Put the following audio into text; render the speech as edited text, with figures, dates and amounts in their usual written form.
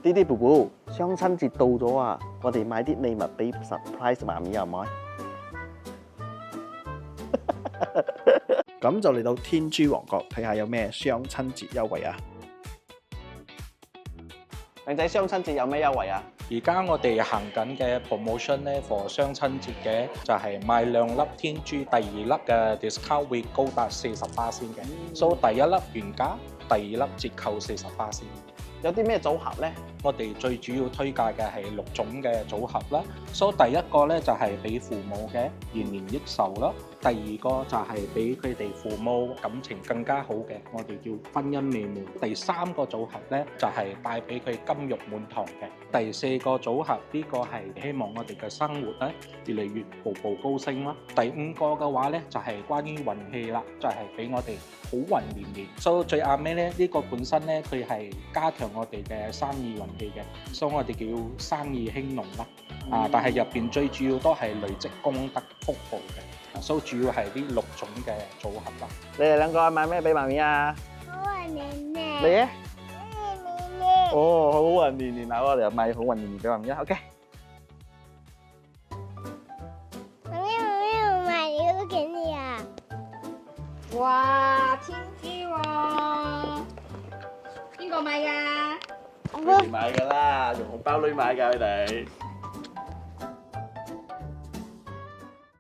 弟弟寶寶，雙親節到咗啊！我哋買啲禮物俾 surprise 媽咪啊，唔該。咁就嚟到天珠王國睇下有咩雙親節優惠啊！靚仔，雙親節有咩優惠啊？而家我哋行緊嘅 promotion 咧，for 雙親節嘅就係買2粒天珠，第2粒嘅 discount 會高達40%嘅，所以第1粒原價，第2粒折扣40%。有啲咩組合呢？我哋最主要推介嘅係6種嘅組合啦。所以第一個咧就係俾父母嘅延年益壽啦，第二個就係俾佢哋父母感情更加好嘅，我哋叫婚姻美滿。第3個組合咧就係帶俾佢金玉滿堂嘅。第4個組合呢個係希望我哋嘅生活咧越嚟越步步高升啦。第5個嘅話咧就係關於運氣啦，就係俾我哋好運連連。所以最啱尾咧呢個本身咧佢係加強我哋嘅生意運氣嘅，所以我哋叫生意興隆啦。但係入邊最主要都係累積功德福報嘅，所以主要係呢6種嘅組合啦。你哋兩個買咩俾媽咪啊？好運年年。你咧？年年。哦，好運年年啊！我哋又買好運年年俾媽咪啊。OK。媽咪，我買呢個給你啊！哇，天珠喎，邊個買㗎？佢哋買㗎啦，用紅包女買㗎佢哋。